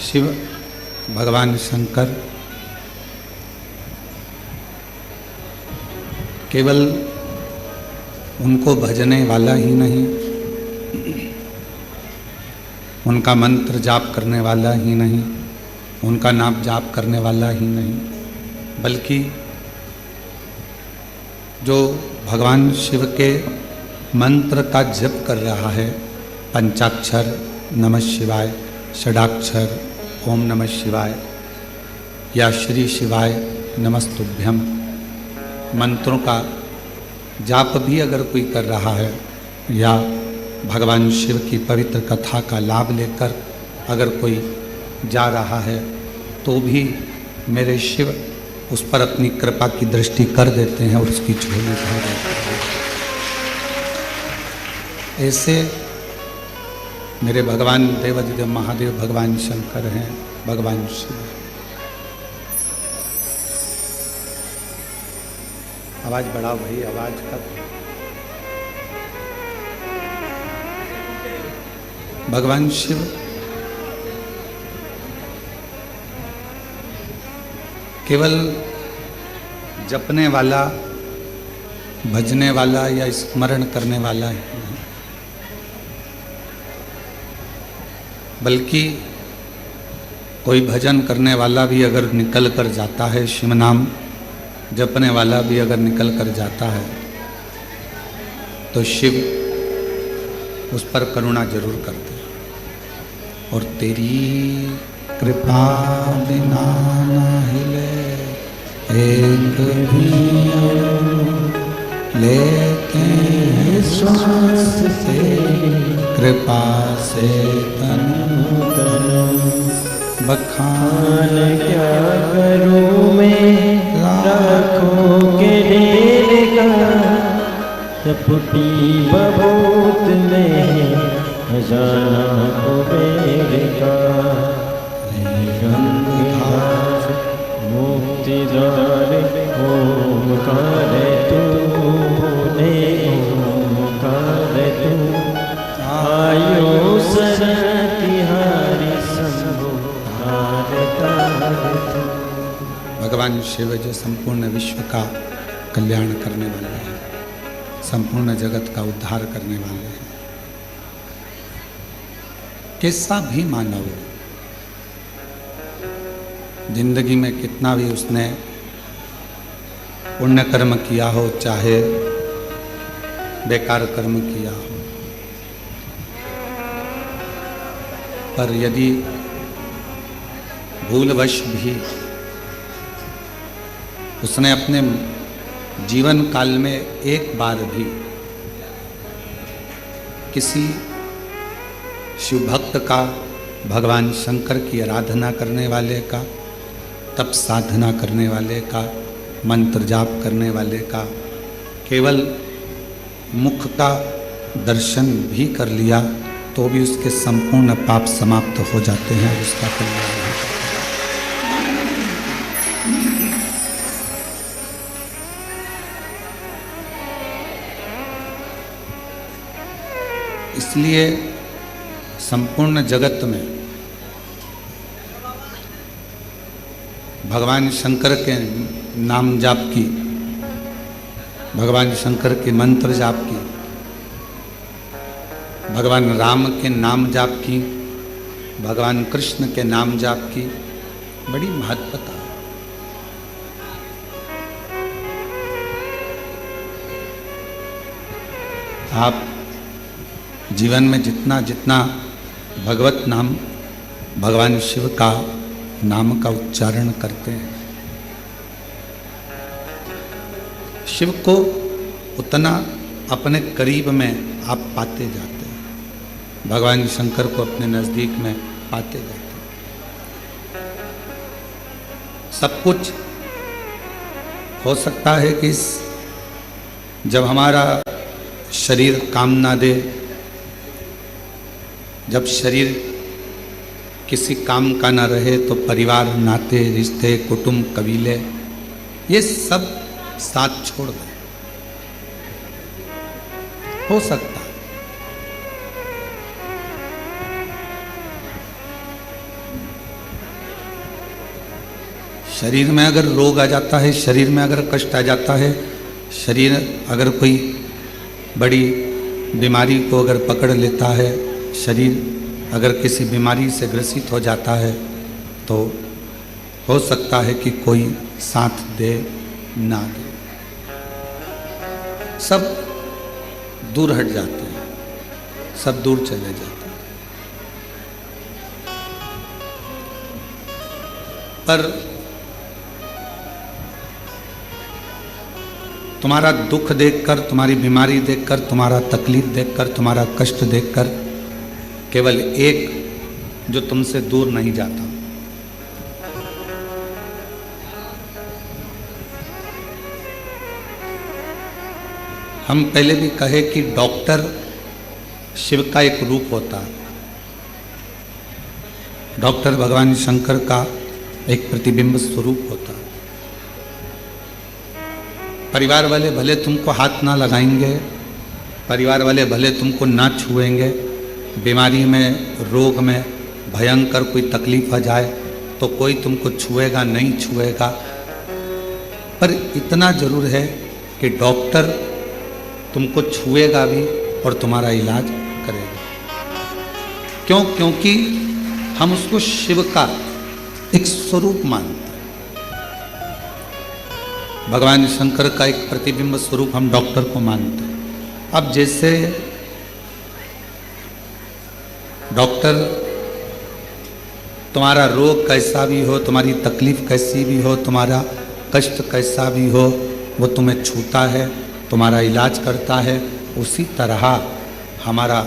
शिव भगवान शंकर केवल उनको भजने वाला ही नहीं, उनका मंत्र जाप करने वाला ही नहीं, उनका नाम जाप करने वाला ही नहीं, बल्कि जो भगवान शिव के मंत्र का जप कर रहा है, पंचाक्षर नमः शिवाय, षडाक्षर ओम नमः शिवाय या श्री शिवाय नमस्तुभ्यम मंत्रों का जाप भी अगर कोई कर रहा है या भगवान शिव की पवित्र कथा का लाभ लेकर अगर कोई जा रहा है तो भी मेरे शिव उस पर अपनी कृपा की दृष्टि कर देते हैं और उसकी झोली भर देते हैं। ऐसे मेरे भगवान देवाधिदेव महादेव भगवान शंकर हैं, भगवान शिव। आवाज बढ़ाओ भाई, आवाज का। भगवान शिव केवल जपने वाला, भजने वाला या स्मरण करने वाला ही नहीं, बल्कि कोई भजन करने वाला भी अगर निकल कर जाता है, शिव नाम जपने वाला भी अगर निकल कर जाता है तो शिव उस पर करुणा जरूर करते हैं। और तेरी कृपा बिना न हिले एक भी लेते हैं श्वास से, कृपा से तन बखान क्या करूं मैं लाखों के ढेर का, चपटी बबूत में खजाना कुबेर का, गंगाधर मुक्तिदार ओमकार तूने, ओमकार तू आयो शरण तिहारी शंभो भगवान शिव जो संपूर्ण विश्व का कल्याण करने वाले हैं, संपूर्ण जगत का उद्धार करने वाले हैं। कैसा भी मानव जिंदगी में कितना भी उसने पुण्य कर्म किया हो, चाहे बेकार कर्म किया हो, पर यदि भूलवश भी उसने अपने जीवन काल में एक बार भी किसी शिव भक्त का, भगवान शंकर की आराधना करने वाले का, तप साधना करने वाले का, मंत्र जाप करने वाले का केवल मुख का दर्शन भी कर लिया तो भी उसके संपूर्ण पाप समाप्त हो जाते हैं, उसका कल्याण होता है। इसलिए संपूर्ण जगत में भगवान शंकर के नाम जाप की, भगवान शंकर के मंत्र जाप की, भगवान राम के नाम जाप की, भगवान कृष्ण के नाम जाप की बड़ी महत्वता। आप जीवन में जितना जितना भगवत नाम, भगवान शिव का नाम का उच्चारण करते हैं, शिव को उतना अपने करीब में आप पाते जाते हैं, भगवान शंकर को अपने नज़दीक में पाते जाते हैं। सब कुछ हो सकता है कि जब हमारा शरीर काम ना दे, जब शरीर किसी काम का ना रहे तो परिवार, नाते, रिश्ते, कुटुंब, कबीले ये सब साथ छोड़ दें, हो सकता है। शरीर में अगर रोग आ जाता है, शरीर में अगर कष्ट आ जाता है, शरीर अगर कोई बड़ी बीमारी को अगर पकड़ लेता है, शरीर अगर किसी बीमारी से ग्रसित हो जाता है, तो हो सकता है कि कोई साथ दे ना दे, सब दूर हट जाते हैं, सब दूर चले जाते हैं। पर तुम्हारा दुख देखकर, तुम्हारी बीमारी देखकर, तुम्हारा तकलीफ देखकर, तुम्हारा कष्ट देखकर केवल एक जो तुमसे दूर नहीं जाता, हम पहले भी कहे कि डॉक्टर शिव का एक रूप होता है। डॉक्टर भगवान शंकर का एक प्रतिबिंब स्वरूप होता है। परिवार वाले भले तुमको हाथ ना लगाएंगे, परिवार वाले भले तुमको ना छुएंगे, बीमारी में, रोग में भयंकर कोई तकलीफ आ जाए तो कोई तुमको छुएगा नहीं छुएगा, पर इतना जरूर है कि डॉक्टर तुमको छुएगा भी और तुम्हारा इलाज करेगा। क्यों? क्योंकि हम उसको शिव का एक स्वरूप मानते हैं। भगवान शंकर का एक प्रतिबिंब स्वरूप हम डॉक्टर को मानते हैं। अब जैसे डॉक्टर तुम्हारा रोग कैसा भी हो, तुम्हारी तकलीफ कैसी भी हो, तुम्हारा कष्ट कैसा भी हो, वो तुम्हें छूता है, तुम्हारा इलाज करता है, उसी तरह हमारा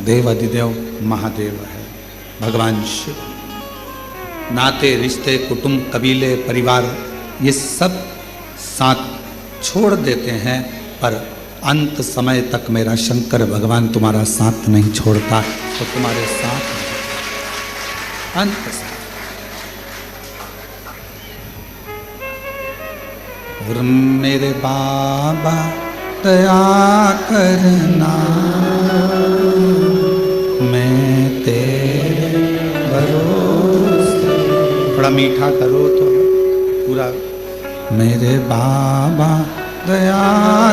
देव अधिदेव महादेव है भगवान शिव। नाते, रिश्ते, कुटुंब, कबीले, परिवार, ये सब साथ छोड़ देते हैं, पर अंत समय तक मेरा शंकर भगवान तुम्हारा साथ नहीं छोड़ता, तो तुम्हारे साथ अंत समय। और मेरे बाबा दया करना, मैं तेरे भरोसे। थोड़ा मीठा करो तो पूरा। मेरे बाबा दया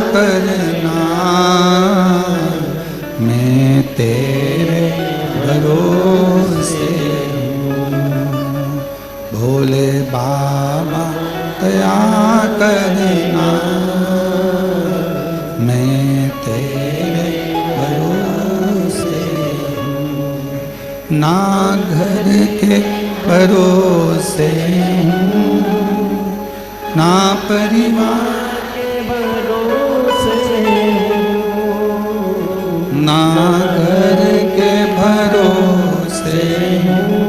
करना, मैं तेरे भरोसे हूँ। भोले बाबा दया करना, मैं तेरे भरोसे हूँ। ना घर के भरोसे हूँ, ना परिवार के भरोसे हूँ, ना घर के भरोसे हूँ,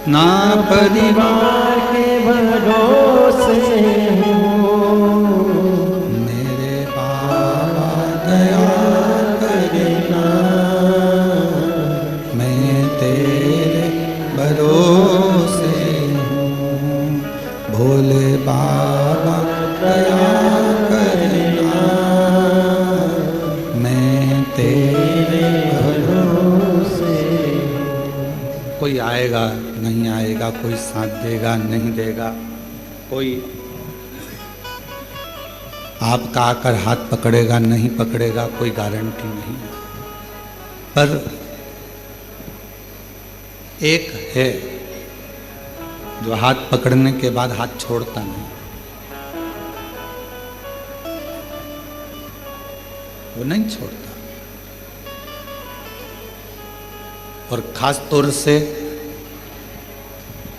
ना परिवार के भरोसे हूँ। मेरे बाबा दया करना, मैं तेरे भरोसे हूँ। भोले बाबा दया करना, मैं तेरे भरोसे हूँ। कोई आएगा नहीं आएगा, कोई साथ देगा नहीं देगा, कोई आपका आकर हाथ पकड़ेगा नहीं पकड़ेगा, कोई गारंटी नहीं है। पर एक है जो हाथ पकड़ने के बाद हाथ छोड़ता नहीं, वो नहीं छोड़ता। और खास तौर से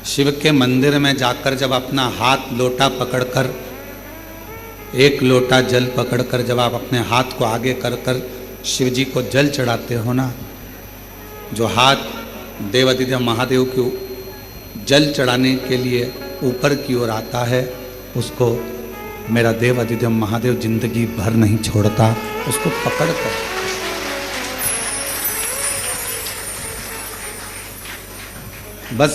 शिव के मंदिर में जाकर जब अपना हाथ लोटा पकड़कर, एक लोटा जल पकड़कर जब आप अपने हाथ को आगे कर कर शिव जी को जल चढ़ाते हो ना, जो हाथ देवाधिदेव महादेव को जल चढ़ाने के लिए ऊपर की ओर आता है, उसको मेरा देवाधिदेव महादेव जिंदगी भर नहीं छोड़ता, उसको पकड़ कर। बस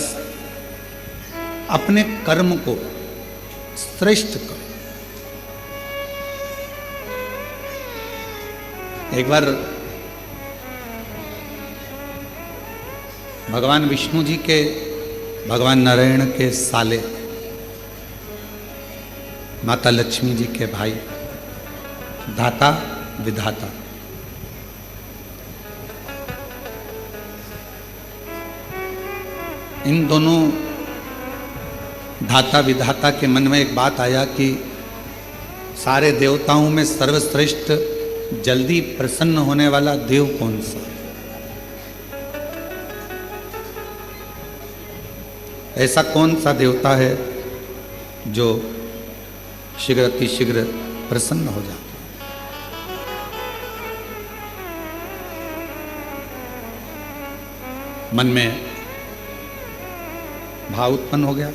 अपने कर्म को श्रेष्ठ करो। एक बार भगवान विष्णु जी के, भगवान नारायण के साले माता लक्ष्मी जी के भाई दाता विधाता। इन दोनों धाता विधाता के मन में एक बात आया कि सारे देवताओं में सर्वश्रेष्ठ जल्दी प्रसन्न होने वाला देव कौन सा? ऐसा कौन सा देवता है जो शीघ्र अतिशीघ्र प्रसन्न हो जाता? मन में भाव उत्पन्न हो गया।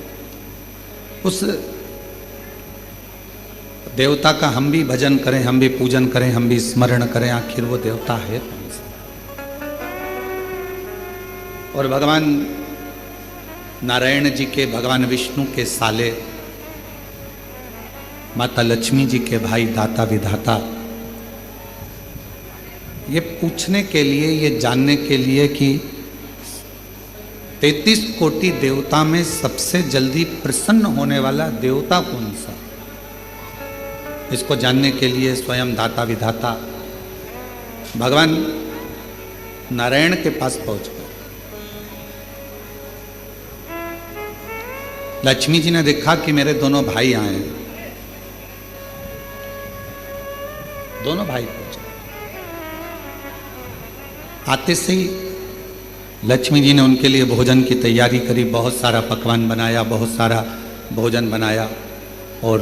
उस देवता का हम भी भजन करें, हम भी पूजन करें, हम भी स्मरण करें, आखिर वो देवता है कौन सा? और भगवान नारायण जी के, भगवान विष्णु के साले, माता लक्ष्मी जी के भाई दाता विधाता, ये पूछने के लिए, ये जानने के लिए कि 33 कोटि देवता में सबसे जल्दी प्रसन्न होने वाला देवता कौन सा, इसको जानने के लिए स्वयं दाता विधाता भगवान नारायण के पास पहुंच गए। लक्ष्मी जी ने देखा कि मेरे दोनों भाई आए हैं। दोनों भाई पहुंचे। आते से ही लक्ष्मी जी ने उनके लिए भोजन की तैयारी करी, बहुत सारा पकवान बनाया, बहुत सारा भोजन बनाया और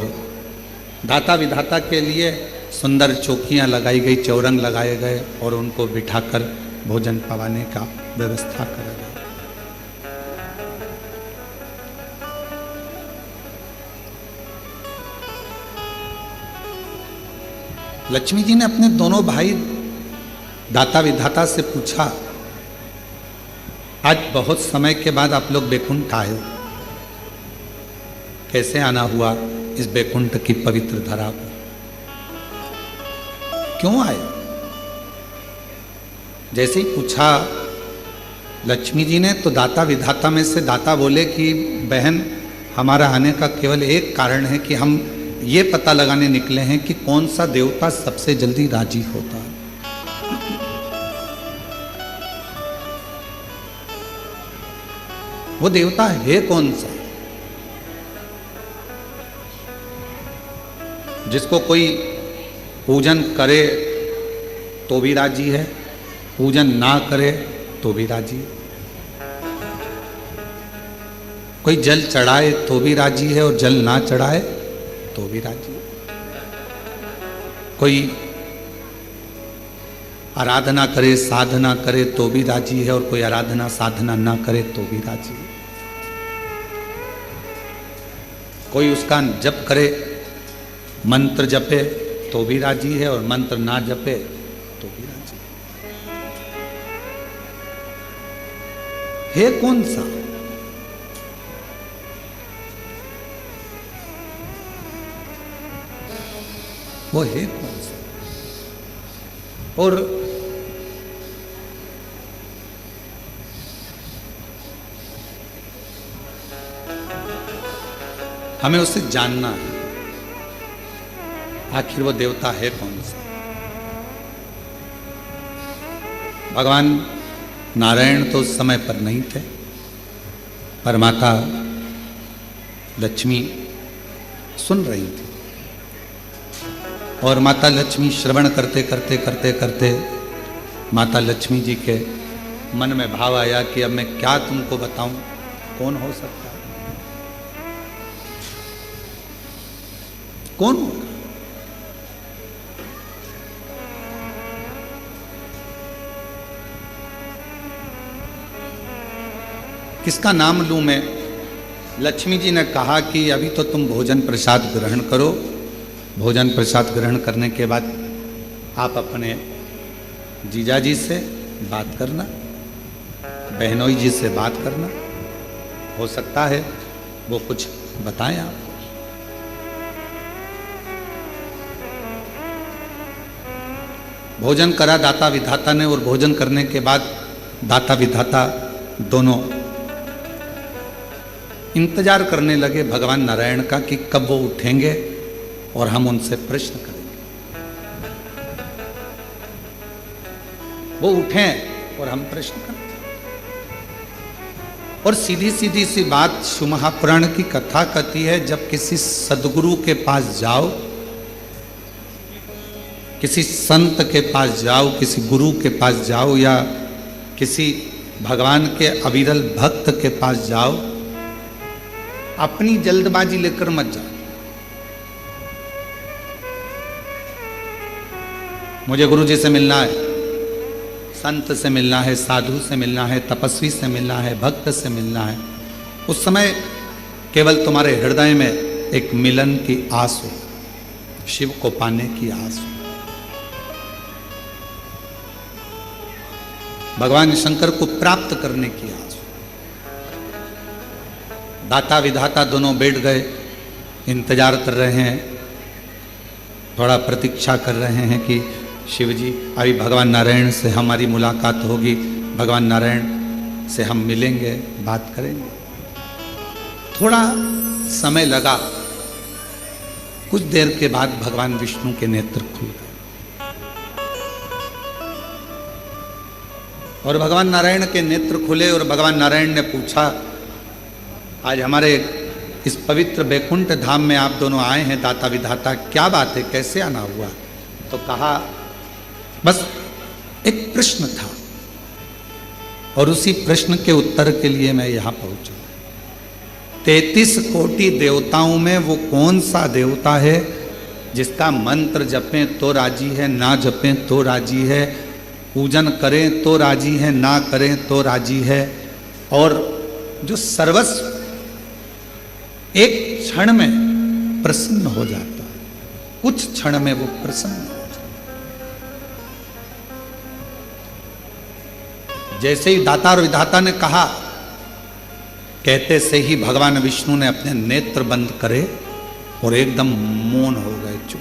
दाता विधाता के लिए सुंदर चौकियां लगाई गई, चौरंग लगाए गए और उनको बिठाकर भोजन पवाने का व्यवस्था करा गया। लक्ष्मी जी ने अपने दोनों भाई दाता विधाता से पूछा, आज बहुत समय के बाद आप लोग बैकुंठ आए हो, कैसे आना हुआ इस बैकुंठ की पवित्र धरा पर? क्यों आए? जैसे ही पूछा लक्ष्मी जी ने तो दाता विधाता में से दाता बोले कि बहन, हमारा आने का केवल एक कारण है कि हम ये पता लगाने निकले हैं कि कौन सा देवता सबसे जल्दी राजी होता है। वो देवता है कौन सा जिसको कोई पूजन करे तो भी राजी है, पूजन ना करे तो भी राजी है, कोई जल चढ़ाए तो भी राजी है और जल ना चढ़ाए तो भी राजी है, कोई आराधना करे साधना करे तो भी राजी है और कोई आराधना साधना ना करे तो भी राजी है, कोई उसका जप करे, मंत्र जपे तो भी राजी है और मंत्र ना जपे तो भी राजी है कौन सा? वो है कौन सा? और हमें उसे जानना है, आखिर वो देवता है कौन सा? भगवान नारायण तो उस समय पर नहीं थे, पर माता लक्ष्मी सुन रही थी और माता लक्ष्मी श्रवण करते करते करते करते माता लक्ष्मी जी के मन में भाव आया कि अब मैं क्या तुमको बताऊं, कौन हो सकता है, कौन होगा? किसका नाम लूं मैं? लक्ष्मी जी ने कहा कि अभी तो तुम भोजन प्रसाद ग्रहण करो, भोजन प्रसाद ग्रहण करने के बाद आप अपने जीजा जी से बात करना, बहनोई जी से बात करना, हो सकता है वो कुछ बताएं आपको। भोजन करा दाता विधाता ने और भोजन करने के बाद दाता विधाता दोनों इंतजार करने लगे भगवान नारायण का कि कब वो उठेंगे और हम उनसे प्रश्न करेंगे। वो उठें और हम प्रश्न करें। और सीधी सीधी सी बात शिवमहापुराण की कथा कहती है, जब किसी सदगुरु के पास जाओ, किसी संत के पास जाओ, किसी गुरु के पास जाओ, या किसी भगवान के अविरल भक्त के पास जाओ, अपनी जल्दबाजी लेकर मत जाओ। मुझे गुरु जी से मिलना है, संत से मिलना है, साधु से मिलना है, तपस्वी से मिलना है, भक्त से मिलना है। उस समय केवल तुम्हारे हृदय में एक मिलन की आस हो, शिव को पाने की आस हो। भगवान शंकर को प्राप्त करने की आस हो। दाता विधाता दोनों बैठ गए, इंतजार कर रहे हैं, थोड़ा प्रतीक्षा कर रहे हैं कि शिव जी अभी भगवान नारायण से हमारी मुलाकात होगी, भगवान नारायण से हम मिलेंगे, बात करेंगे। थोड़ा समय लगा। कुछ देर के बाद भगवान विष्णु के नेत्र खुल गए और भगवान नारायण के नेत्र खुले और भगवान नारायण ने पूछा, आज हमारे इस पवित्र बैकुंठ धाम में आप दोनों आए हैं दाता विधाता, क्या बात है, कैसे आना हुआ? तो कहा बस एक प्रश्न था और उसी प्रश्न के उत्तर के लिए मैं यहां पहुंचा। 33 कोटि देवताओं में वो कौन सा देवता है जिसका मंत्र जपें तो राजी है, ना जपें तो राजी है, पूजन करें तो राजी है, ना करें तो राजी है, और जो सर्वस्व एक क्षण में प्रसन्न हो जाता है, कुछ क्षण में वो प्रसन्न हो जाता है। जैसे ही दाता और विधाता ने कहा, कहते से ही भगवान विष्णु ने अपने नेत्र बंद करे और एकदम मौन हो गए, चुप,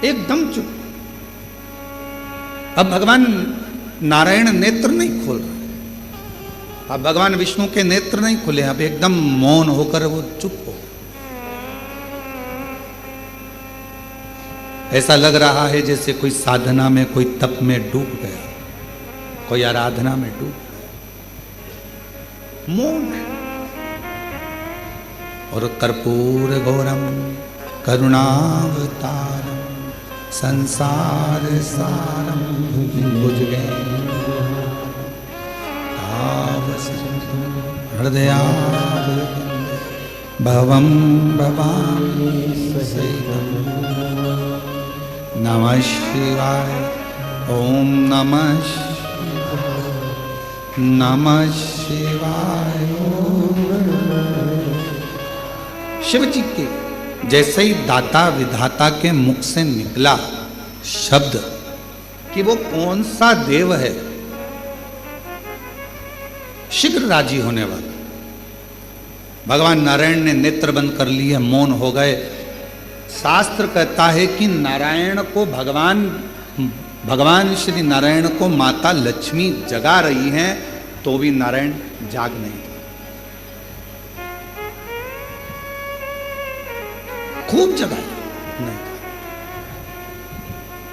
एकदम चुप। अब भगवान नारायण नेत्र नहीं खोल रहे, अब भगवान विष्णु के नेत्र नहीं खुले, अब एकदम मौन होकर वो चुप हो। ऐसा लग रहा है जैसे कोई साधना में, कोई तप में डूब गया, कोई आराधना में डूब गया, मौन है। और कर्पूर गौरम करुणावतारम संसार सारम बुझ गए हृदया भवम भवामी सहितम। नमः शिवाय, ओम नमः शिवाय, नमः शिवाय। शिव जी के जैसे ही दाता विधाता के मुख से निकला शब्द कि वो कौन सा देव है, शीघ्र राजी होने वाला, भगवान नारायण ने नेत्र बंद कर लिए, मौन हो गए। शास्त्र कहता है कि नारायण को भगवान श्री नारायण को माता लक्ष्मी जगा रही हैं, तो भी नारायण जाग नहीं था। खूब जगाया, नहीं था।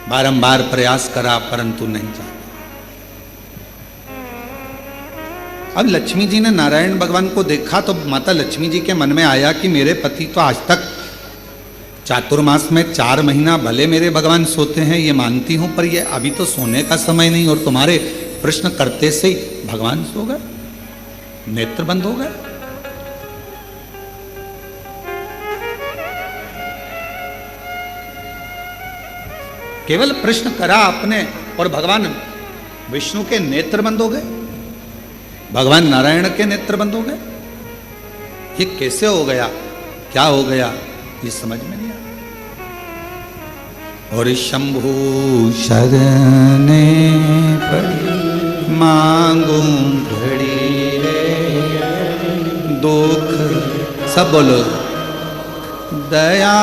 बारंबार प्रयास करा परंतु नहीं जागा। अब लक्ष्मी जी ने नारायण भगवान को देखा तो माता लक्ष्मी जी के मन में आया कि मेरे पति तो आज तक चातुर्मास में 4 महीना भले मेरे भगवान सोते हैं, ये मानती हूं, पर ये अभी तो सोने का समय नहीं, और तुम्हारे प्रश्न करते से ही भगवान सो गए, नेत्र बंद हो गए। केवल प्रश्न करा आपने और भगवान विष्णु के नेत्र बंद हो गए, भगवान नारायण के नेत्र बंद हो गए। ये कैसे हो गया, क्या हो गया, ये समझ में नहीं आया। और शंभु शरणे पड़ी मांगू घड़ी रे दुख, सब बोलो दया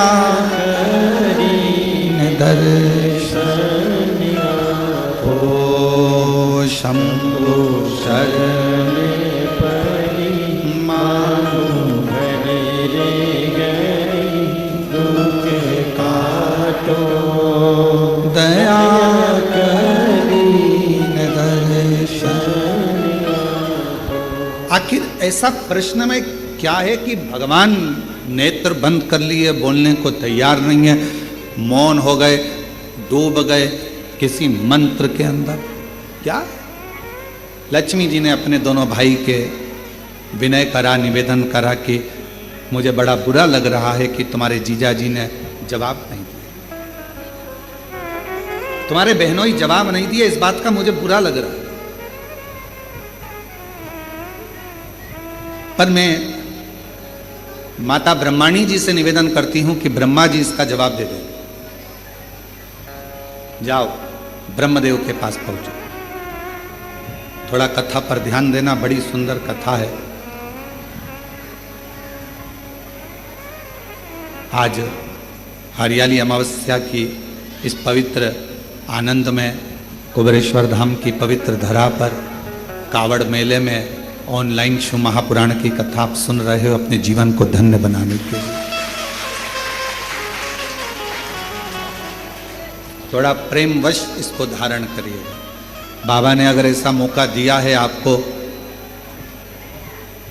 दर्शन हो। शंभु शरणे पड़ी मांगू घड़ी रे आखिर ऐसा प्रश्न में क्या है कि भगवान नेत्र बंद कर लिए, बोलने को तैयार नहीं है, मौन हो गए, डूब गए किसी मंत्र के अंदर? क्या? लक्ष्मी जी ने अपने दोनों भाई के विनय करा, निवेदन करा कि मुझे बड़ा बुरा लग रहा है कि तुम्हारे जीजा जी ने जवाब नहीं दिया, तुम्हारे बहनों ही जवाब नहीं दिए, इस बात का मुझे बुरा लग रहा है। पर मैं माता ब्रह्माणी जी से निवेदन करती हूं कि ब्रह्मा जी इसका जवाब दे दें। जाओ ब्रह्मदेव के पास पहुंचो, थोड़ा कथा पर ध्यान देना, बड़ी सुंदर कथा है। आज हरियाली अमावस्या की इस पवित्र आनंद में कुबेरेश्वर धाम की पवित्र धरा पर कावड़ मेले में ऑनलाइन शिव महापुराण की कथा आप सुन रहे हो अपने जीवन को धन्य बनाने के लिए। थोड़ा प्रेमवश इसको धारण करिएगा। बाबा ने अगर ऐसा मौका दिया है आपको,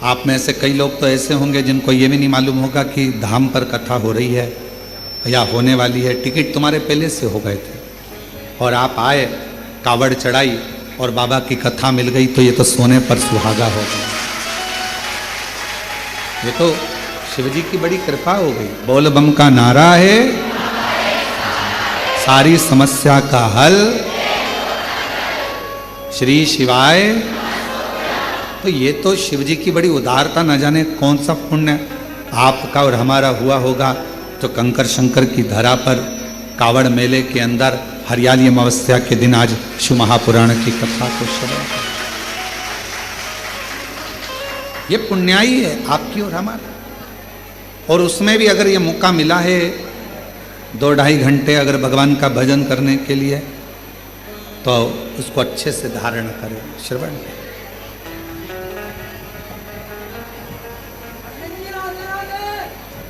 आप में से कई लोग तो ऐसे होंगे जिनको ये भी नहीं मालूम होगा कि धाम पर कथा हो रही है या होने वाली है। टिकट तुम्हारे पहले से हो गए थे और आप आए, कावड़ चढ़ाई और बाबा की कथा मिल गई, तो ये तो सोने पर सुहागा हो गया। ये तो शिव जी की बड़ी कृपा हो गई। बोल बम का नारा है, सारी समस्या का हल श्री शिवाय। तो ये तो शिव जी की बड़ी उदारता, न जाने कौन सा पुण्य आपका और हमारा हुआ होगा तो कंकर शंकर की धरा पर कावड़ मेले के अंदर हरियाली अमावस्या के दिन आज शिव महापुराण की कथा को श्रवण करें। ये पुण्याई है आपकी और हमारा। और उसमें भी अगर ये मौका मिला है 2-2.5 घंटे अगर भगवान का भजन करने के लिए, तो उसको अच्छे से धारण करें, श्रवण करें।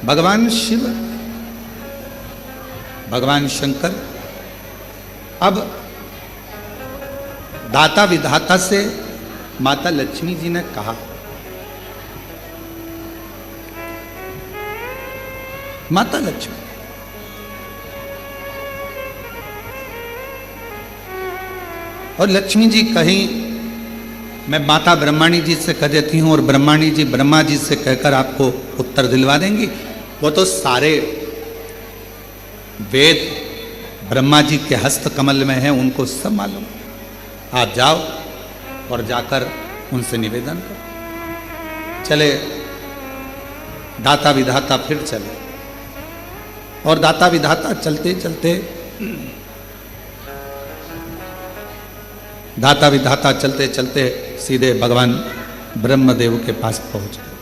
भगवान शिव, भगवान शंकर अब दाता विधाता से माता लक्ष्मी जी ने कहा, माता लक्ष्मी और लक्ष्मी जी कहीं मैं माता ब्रह्माणी जी से कह देती हूं और ब्रह्माणी जी ब्रह्मा जी से कहकर आपको उत्तर दिलवा देंगी। वो तो सारे वेद ब्रह्मा जी के हस्त कमल में है, उनको सब मालूम। आप जाओ और जाकर उनसे निवेदन करो। चले दाता विधाता फिर चले और दाता विधाता चलते चलते दाता विधाता चलते चलते सीधे भगवान ब्रह्मदेव के पास पहुंच गए,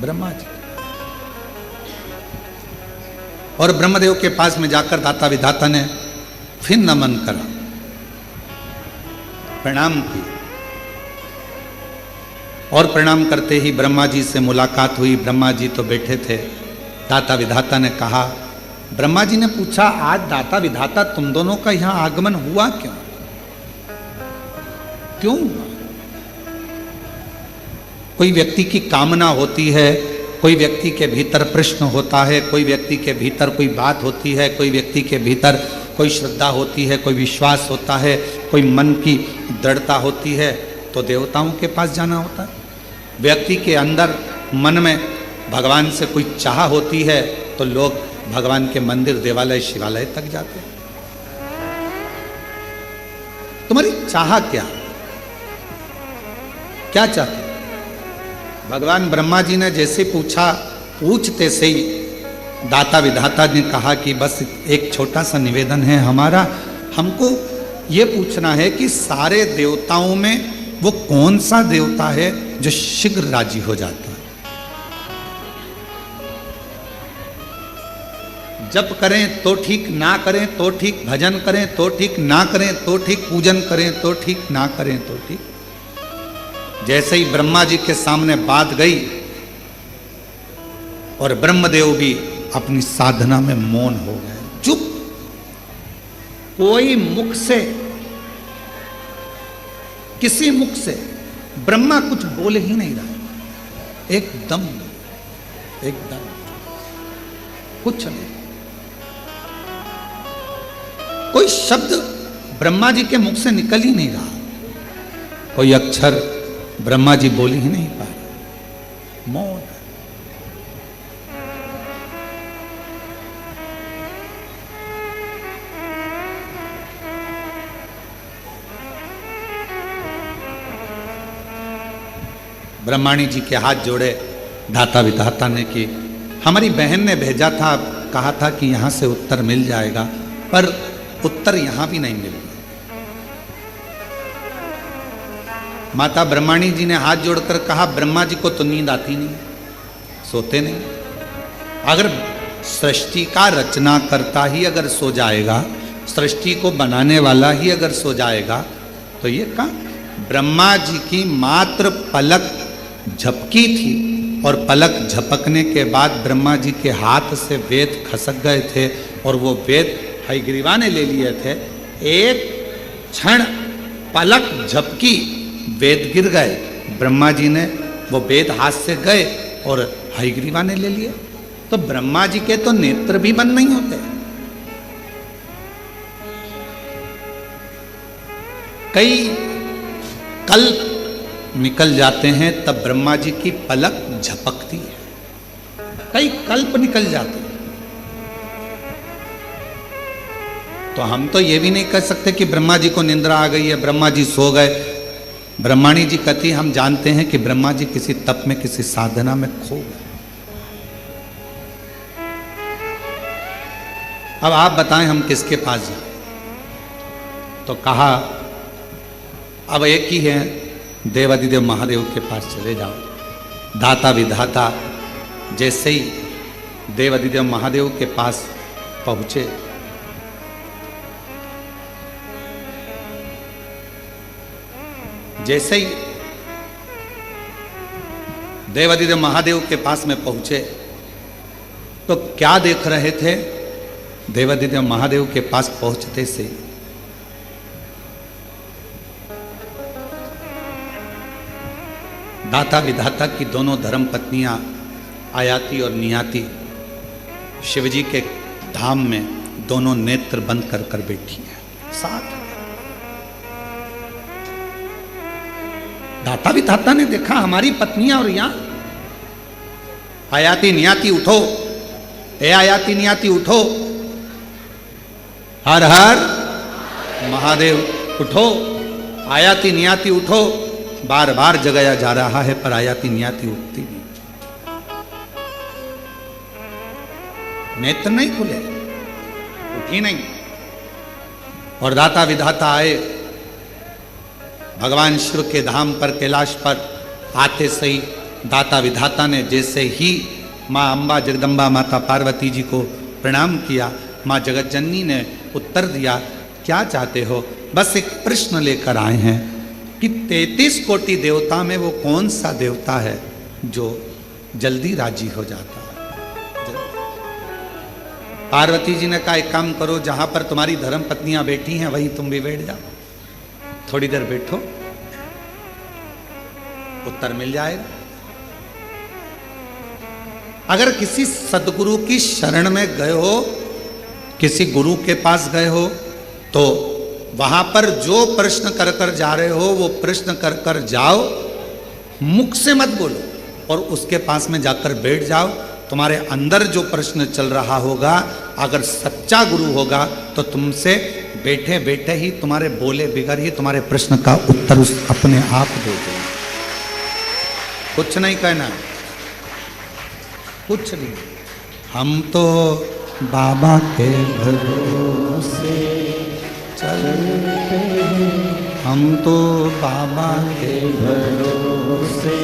ब्रह्मा जी। और ब्रह्मदेव के पास में जाकर दाता विधाता ने फिर नमन करा, प्रणाम की। और प्रणाम करते ही ब्रह्मा जी से मुलाकात हुई। ब्रह्मा जी तो बैठे थे। दाता विधाता ने कहा, ब्रह्मा जी ने पूछा, आज दाता विधाता तुम दोनों का यहां आगमन हुआ क्यों? क्यों हुआ? कोई व्यक्ति की कामना होती है, कोई व्यक्ति के भीतर प्रश्न होता है, कोई व्यक्ति के भीतर कोई बात होती है, कोई व्यक्ति के भीतर कोई श्रद्धा होती है, कोई विश्वास होता है, कोई मन की दृढ़ता होती है, तो देवताओं के पास जाना होता है। व्यक्ति के अंदर मन में भगवान से कोई चाह होती है तो लोग भगवान के मंदिर, देवालय, शिवालय तक जाते हैं। तुम्हारी चाह क्या क्या चाहते? भगवान ब्रह्मा जी ने जैसे पूछा, पूछते से ही दाता विधाता ने कहा कि बस एक छोटा सा निवेदन है हमारा, हमको ये पूछना है कि सारे देवताओं में वो कौन सा देवता है जो शीघ्र राजी हो जाता है? जप करें तो ठीक, ना करें तो ठीक, भजन करें तो ठीक, ना करें तो ठीक, पूजन करें तो ठीक, ना करें तो ठीक। जैसे ही ब्रह्मा जी के सामने बात गई और ब्रह्मदेव भी अपनी साधना में मौन हो गए, चुप। कोई मुख से, किसी मुख से ब्रह्मा कुछ बोल ही नहीं रहा, एकदम कुछ नहीं, कोई शब्द ब्रह्मा जी के मुख से निकल ही नहीं रहा, कोई अक्षर ब्रह्मा जी बोल ही नहीं पा रहे, मौन। ब्रह्माणी जी के हाथ जोड़े धाता विधाता ने कि हमारी बहन ने भेजा था, कहा था कि यहाँ से उत्तर मिल जाएगा, पर उत्तर यहाँ भी नहीं मिल रहा। माता ब्रह्माणी जी ने हाथ जोड़कर कहा, ब्रह्मा जी को तो नींद आती नहीं, सोते नहीं। अगर सृष्टि का रचना करता ही अगर सो जाएगा, सृष्टि को बनाने वाला ही अगर सो जाएगा, तो ये कहाँ। ब्रह्मा जी की मात्र पलक झपकी थी और पलक झपकने के बाद ब्रह्मा जी के हाथ से वेद खसक गए थे और वो वेद हयग्रीवा ने ले लिए थे। एक क्षण पलक झपकी, वेद गिर गए, ब्रह्मा जी ने वो वेद हाथ से गए और हयग्रीवा ने ले लिए। तो ब्रह्मा जी के तो नेत्र भी बंद नहीं होते। कई कल्प निकल जाते हैं तब ब्रह्मा जी की पलक झपकती है, कई कल्प निकल जाते हैं। तो हम तो ये भी नहीं कह सकते कि ब्रह्मा जी को निंद्रा आ गई है, ब्रह्मा जी सो गए। ब्रह्माणी जी कहती, हम जानते हैं कि ब्रह्मा जी किसी तप में, किसी साधना में खो गए। अब आप बताएं हम किसके पास जाएं? तो कहा अब एक ही है, देवादिदेव महादेव के पास चले जाओ। दाता विधाता जैसे ही देवादिदेव महादेव के पास पहुंचे, जैसे ही देवादिदेव महादेव के पास में पहुंचे तो क्या देख रहे थे? देवादिदेव महादेव के पास पहुंचते से दाता विधाता की दोनों धर्म पत्नियां आयाति और नियाति शिवजी के धाम में दोनों नेत्र बंद कर कर बैठी हैं साथ। दाता विधाता ने देखा हमारी पत्नियां और यहां आयाति नियाति उठो, ए आयाति नियाति उठो, हर हर महादेव उठो, आयाति नियाति उठो। बार बार जगाया जा रहा है पर आयाति नियाति उठती नहीं, नेत्र नहीं खुले, उठी नहीं। और दाता विधाता आए भगवान शिव के धाम पर, कैलाश पर आते सही दाता विधाता ने जैसे ही माँ अम्बा जगदम्बा माता पार्वती जी को प्रणाम किया, माँ जगत जननी ने उत्तर दिया, क्या चाहते हो? बस एक प्रश्न लेकर आए हैं कि 33 कोटि देवता में वो कौन सा देवता है जो जल्दी राजी हो जाता है? पार्वती जी ने कहा, एक काम करो, जहां पर तुम्हारी धर्म पत्नियां बैठी हैं वहीं तुम भी बैठ जाओ, थोड़ी देर बैठो, उत्तर मिल जाएगा। अगर किसी सदगुरु की शरण में गए हो, किसी गुरु के पास गए हो, तो वहां पर जो प्रश्न कर कर जा रहे हो वो प्रश्न कर कर जाओ, मुख से मत बोलो और उसके पास में जाकर बैठ जाओ। तुम्हारे अंदर जो प्रश्न चल रहा होगा, अगर सच्चा गुरु होगा तो तुमसे बैठे बैठे ही, तुम्हारे बोले बिगर ही तुम्हारे प्रश्न का उत्तर उस अपने आप दे देगा। कुछ नहीं कहना, कुछ नहीं। हम तो बाबा के भरोसे चलते हैं, हम तो बाबा के भरोसे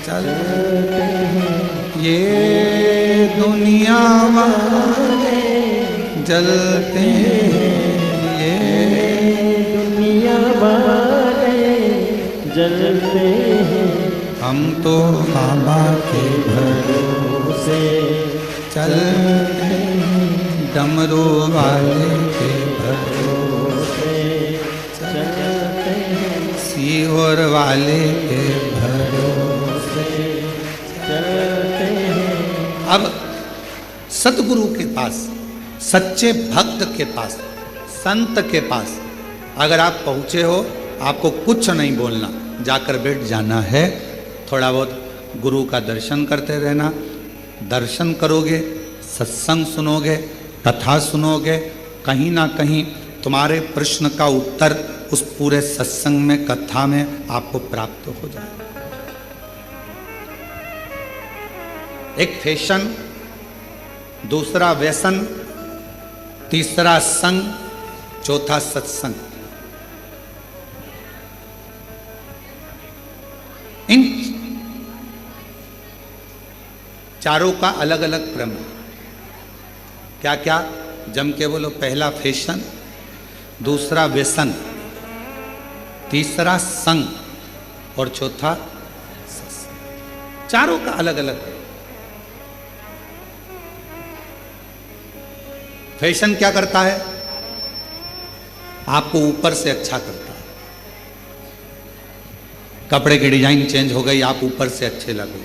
चलते हैं। ये दुनिया वाले जलते हैं, ये दुनिया वाले जलते हैं। हम तो बाबा के भरोसे चलते हैं, डमरू वाले के भरोसे चलते चलते हैं, सीहोर वाले के भरोसे चलते हैं। अब सतगुरु के पास, सच्चे भक्त के पास, संत के पास अगर आप पहुँचे हो, आपको कुछ नहीं बोलना, जाकर बैठ जाना है। थोड़ा बहुत गुरु का दर्शन करते रहना। दर्शन करोगे, सत्संग सुनोगे, कथा सुनोगे, कहीं ना कहीं तुम्हारे प्रश्न का उत्तर उस पूरे सत्संग में, कथा में आपको प्राप्त हो जाएगा। एक फैशन, दूसरा व्यसन, तीसरा संग, चौथा सत्संग। इन चारों का अलग अलग क्रम है। क्या क्या? जम के बोलो। पहला फैशन, दूसरा व्यसन, तीसरा संग और चौथा सत्संग। चारों का अलग अलग है। फैशन क्या करता है? आपको ऊपर से अच्छा करता है। कपड़े की डिजाइन चेंज हो गई, आप ऊपर से अच्छे लगे।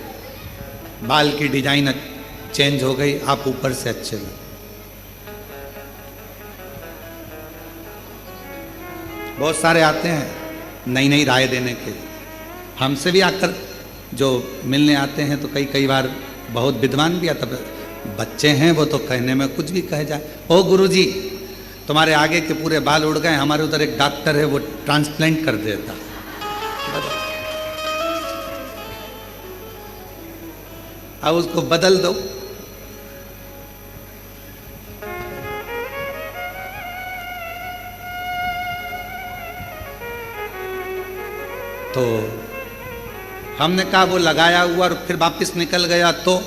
बाल की डिजाइन चेंज हो गई, आप ऊपर से अच्छे लगे। बहुत सारे आते हैं नई नई राय देने के। हमसे भी आकर जो मिलने आते हैं तो कई बार बहुत विद्वान भी आता। बच्चे हैं वो तो कहने में कुछ भी कह जाए। ओ गुरुजी, तुम्हारे आगे के पूरे बाल उड़ गए, हमारे उधर एक डॉक्टर है वो ट्रांसप्लांट कर देता। अब उसको बदल दो। तो हमने कहा वो लगाया हुआ और फिर वापस निकल गया तो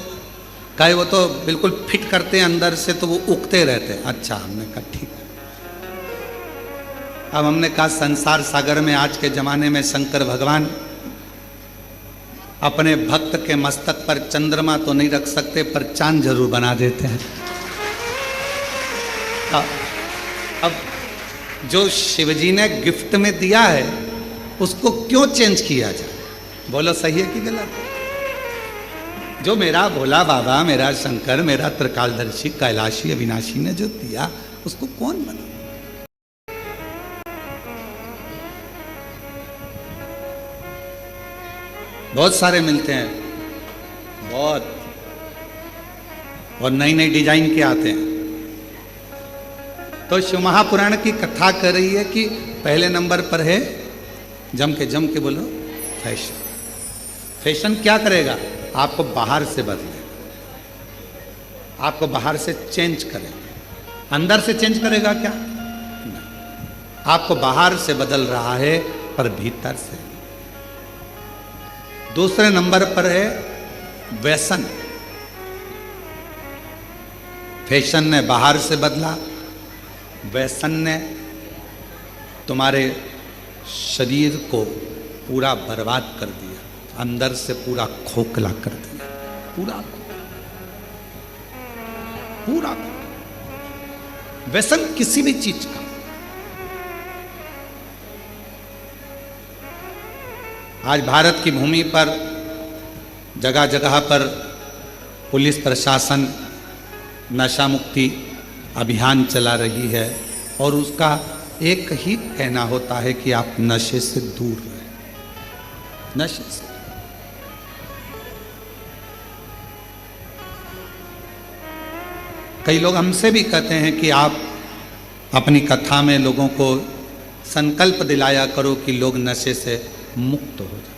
कहे वो तो बिल्कुल फिट करते हैं अंदर से, तो वो उगते रहते हैं। अच्छा, हमने कहा ठीक है। अब हमने कहा संसार सागर में आज के जमाने में शंकर भगवान अपने भक्त के मस्तक पर चंद्रमा तो नहीं रख सकते, पर चांद जरूर बना देते हैं। अब जो शिवजी ने गिफ्ट में दिया है उसको क्यों चेंज किया जाए? बोलो सही है कि गलत? जो मेरा भोला बाबा, मेरा शंकर, मेरा त्रिकालदर्शी, कैलाशी, अविनाशी ने जो दिया उसको कौन बना? बहुत सारे मिलते हैं, बहुत, और नई नई डिजाइन के आते हैं। तो शिव महापुराण की कथा कर रही है कि पहले नंबर पर है, जम के बोलो, फैशन। फैशन क्या करेगा? आपको बाहर से बदले, आपको बाहर से चेंज करेगा। अंदर से चेंज करेगा क्या? नहीं। आपको बाहर से बदल रहा है पर भीतर से। दूसरे नंबर पर है व्यसन। फैशन ने बाहर से बदला, व्यसन ने तुम्हारे शरीर को पूरा बर्बाद कर दिया, अंदर से पूरा खोखला कर दिया, पूरा। व्यसन किसी भी चीज का, आज भारत की भूमि पर जगह जगह पर पुलिस प्रशासन नशा मुक्ति अभियान चला रही है और उसका एक ही कहना होता है कि आप नशे से दूर रहें। नशे से। कई लोग हमसे भी कहते हैं कि आप अपनी कथा में लोगों को संकल्प दिलाया करो कि लोग नशे से मुक्त हो जाए।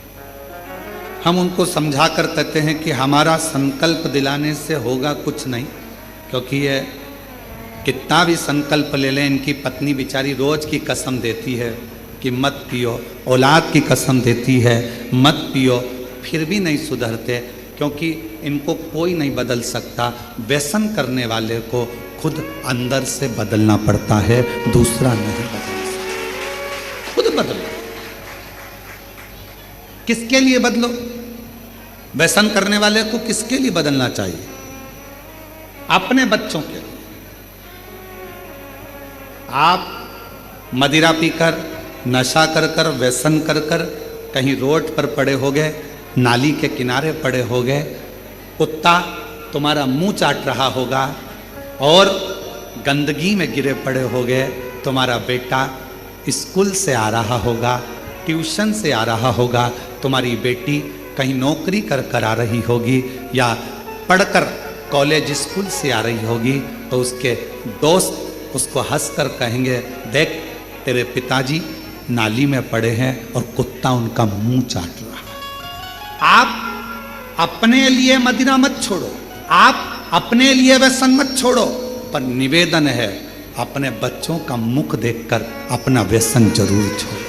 हम उनको समझा कर कहते हैं कि हमारा संकल्प दिलाने से होगा कुछ नहीं, क्योंकि ये कितना भी संकल्प ले लें, इनकी पत्नी बेचारी रोज की कसम देती है कि मत पियो, औलाद की कसम देती है मत पियो, फिर भी नहीं सुधरते, क्योंकि इनको कोई नहीं बदल सकता। व्यसन करने वाले को खुद अंदर से बदलना पड़ता है, दूसरा नहीं बदल सकता। खुद बदलो। किसके लिए बदलो? व्यसन करने वाले को किसके लिए बदलना चाहिए? अपने बच्चों के लिए। आप मदिरा पीकर नशा कर कर, व्यसन कर कर कहीं रोड पर पड़े हो गए, नाली के किनारे पड़े हो गए, कुत्ता तुम्हारा मुंह चाट रहा होगा, और गंदगी में गिरे पड़े हो गए, तुम्हारा बेटा स्कूल से आ रहा होगा, ट्यूशन से आ रहा होगा, तुम्हारी बेटी कहीं नौकरी कर कर आ रही होगी या पढ़कर कॉलेज स्कूल से आ रही होगी, तो उसके दोस्त उसको हंसकर कहेंगे, देख तेरे पिताजी नाली में पड़े हैं और कुत्ता उनका मुंह चाट रहा है। आप अपने लिए मदिरा मत छोड़ो, आप अपने लिए व्यसन मत छोड़ो, पर निवेदन है अपने बच्चों का मुख देखकर अपना व्यसन जरूर छोड़ो।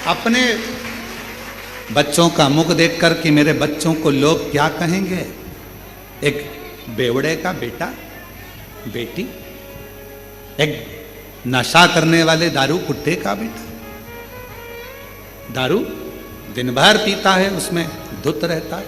अपने बच्चों का मुख देखकर कि मेरे बच्चों को लोग क्या कहेंगे। एक बेवड़े का बेटा बेटी, एक नशा करने वाले दारू कुट्टे का बेटा, दारू दिन भर पीता है, उसमें धुत रहता है,